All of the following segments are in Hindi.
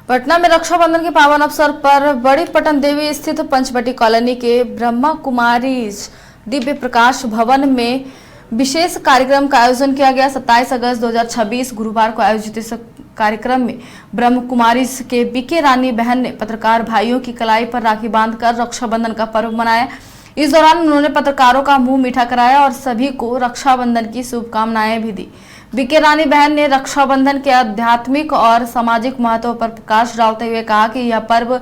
पटना में रक्षाबंधन के पावन अवसर पर बड़ी पटन देवी स्थित पंचवटी कॉलोनी के ब्रह्मा कुमारीज दिव्य प्रकाश भवन में विशेष कार्यक्रम का आयोजन किया गया। 27 अगस्त 2026 गुरुवार को आयोजित इस कार्यक्रम में ब्रह्म कुमारीज के बीके रानी बहन ने पत्रकार भाइयों की कलाई पर राखी बांधकर रक्षाबंधन का पर्व मनाया। इस दौरान उन्होंने पत्रकारों का मुंह मीठा कराया और सभी को रक्षाबंधन की शुभकामनाएं भी दी। बीके रानी बहन ने रक्षाबंधन के आध्यात्मिक और सामाजिक महत्व पर प्रकाश डालते हुए कहा कि यह पर्व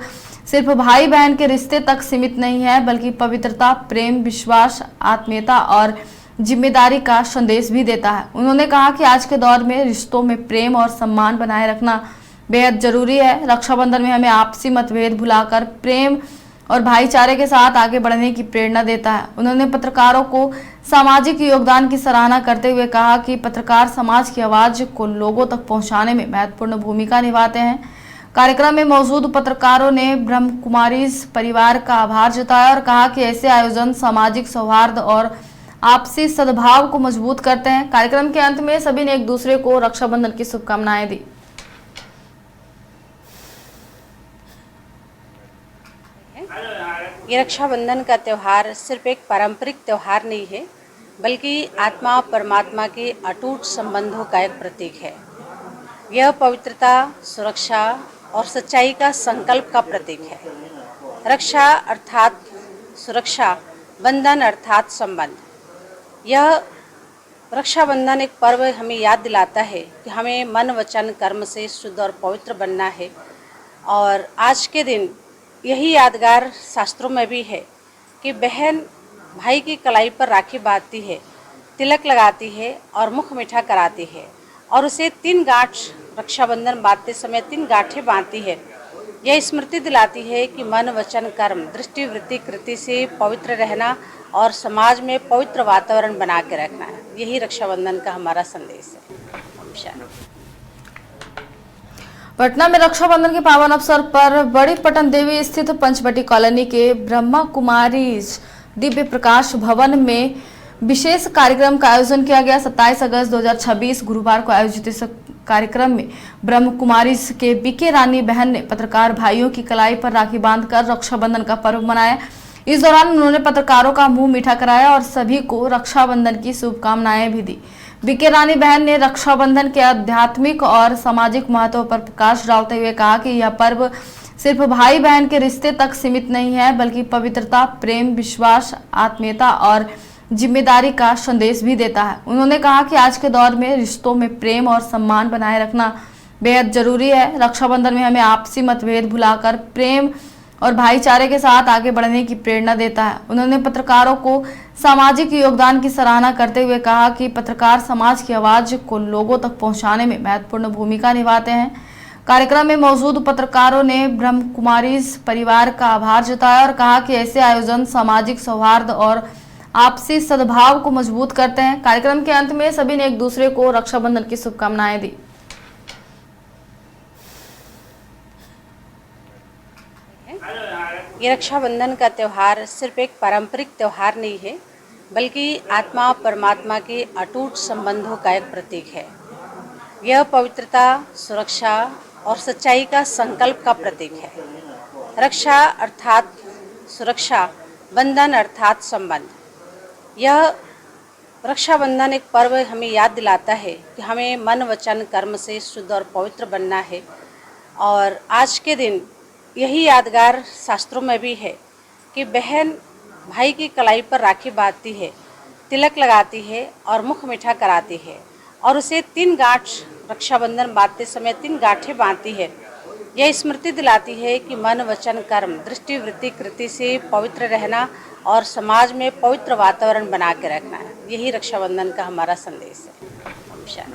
सिर्फ भाई बहन के रिश्ते तक सीमित नहीं है, बल्कि पवित्रता, प्रेम, विश्वास, आत्मीयता और जिम्मेदारी का संदेश भी देता है। उन्होंने कहा कि आज के दौर में रिश्तों में प्रेम और सम्मान बनाए रखना बेहद जरूरी है। रक्षाबंधन में हमें आपसी मतभेद भुलाकर प्रेम और भाईचारे के साथ आगे बढ़ने की प्रेरणा देता है। उन्होंने पत्रकारों को सामाजिक योगदान की सराहना करते हुए कहा कि पत्रकार समाज की आवाज को लोगों तक पहुंचाने में महत्वपूर्ण भूमिका निभाते हैं। कार्यक्रम में मौजूद पत्रकारों ने ब्रह्म कुमारीज परिवार का आभार जताया और कहा कि ऐसे आयोजन सामाजिक सौहार्द और आपसी सद्भाव को मजबूत करते हैं। कार्यक्रम के अंत में सभी ने एक दूसरे को रक्षाबंधन की शुभकामनाएं दी। ये रक्षाबंधन का त्यौहार सिर्फ एक पारंपरिक त्यौहार नहीं है, बल्कि आत्मा और परमात्मा के अटूट संबंधों का एक प्रतीक है। यह पवित्रता, सुरक्षा और सच्चाई का संकल्प का प्रतीक है। रक्षा अर्थात सुरक्षा, बंधन अर्थात संबंध। यह रक्षाबंधन एक पर्व हमें याद दिलाता है कि हमें मन, वचन, कर्म से शुद्ध और पवित्र बनना है। और आज के दिन यही यादगार शास्त्रों में भी है कि बहन भाई की कलाई पर राखी बांधती है, तिलक लगाती है और मुख मीठा कराती है और उसे 3 गांठ रक्षाबंधन बांधते समय 3 गांठें बांधती है। यह स्मृति दिलाती है कि मन, वचन, कर्म, दृष्टि, वृत्ति, कृति से पवित्र रहना और समाज में पवित्र वातावरण बना के रखना है। यही रक्षाबंधन का हमारा संदेश है। पटना में रक्षाबंधन के पावन अवसर पर बड़ी पटन देवी स्थित पंचवटी कॉलोनी के ब्रह्मा कुमारीज दिव्य प्रकाश भवन में विशेष कार्यक्रम का आयोजन किया गया। 27 अगस्त 2026 गुरुवार को आयोजित इस कार्यक्रम में ब्रह्म कुमारीज के बीके रानी बहन ने पत्रकार भाइयों की कलाई पर राखी बांधकर रक्षाबंधन का पर्व मनाया। इस दौरान उन्होंने पत्रकारों का मुंह मीठा कराया और सभी को रक्षाबंधन की शुभकामनाएं भी दी। बीके रानी बहन ने रक्षाबंधन के आध्यात्मिक और सामाजिक महत्व पर प्रकाश डालते हुए कहा कि यह पर्व सिर्फ भाई बहन के रिश्ते तक सीमित नहीं है, बल्कि पवित्रता, प्रेम, विश्वास, आत्मीयता और जिम्मेदारी का संदेश भी देता है। उन्होंने कहा कि आज के दौर में रिश्तों में प्रेम और सम्मान बनाए रखना बेहद जरूरी है। रक्षाबंधन में हमें आपसी मतभेद भुलाकर प्रेम और भाईचारे के साथ आगे बढ़ने की प्रेरणा देता है। उन्होंने पत्रकारों को सामाजिक योगदान की सराहना करते हुए कहा कि पत्रकार समाज की आवाज को लोगों तक पहुंचाने में महत्वपूर्ण भूमिका निभाते हैं। कार्यक्रम में मौजूद पत्रकारों ने ब्रह्म कुमारीज परिवार का आभार जताया और कहा कि ऐसे आयोजन सामाजिक सौहार्द और आपसी सद्भाव को मजबूत करते हैं। कार्यक्रम के अंत में सभी ने एक दूसरे को रक्षाबंधन की शुभकामनाएं दी। ये रक्षाबंधन का त्यौहार सिर्फ एक पारंपरिक त्यौहार नहीं है, बल्कि आत्मा और परमात्मा के अटूट संबंधों का एक प्रतीक है। यह पवित्रता, सुरक्षा और सच्चाई का संकल्प का प्रतीक है। रक्षा अर्थात सुरक्षा, बंधन अर्थात संबंध। यह रक्षाबंधन एक पर्व हमें याद दिलाता है कि हमें मन, वचन, कर्म से शुद्ध और पवित्र बनना है। और आज के दिन यही यादगार शास्त्रों में भी है कि बहन भाई की कलाई पर राखी बांधती है, तिलक लगाती है और मुख मीठा कराती है और उसे 3 गांठ रक्षाबंधन बांधते समय 3 गांठें बांधती है। यह स्मृति दिलाती है कि मन, वचन, कर्म, दृष्टि, वृत्ति, कृति से पवित्र रहना और समाज में पवित्र वातावरण बना के रखना है। यही रक्षाबंधन का हमारा संदेश है।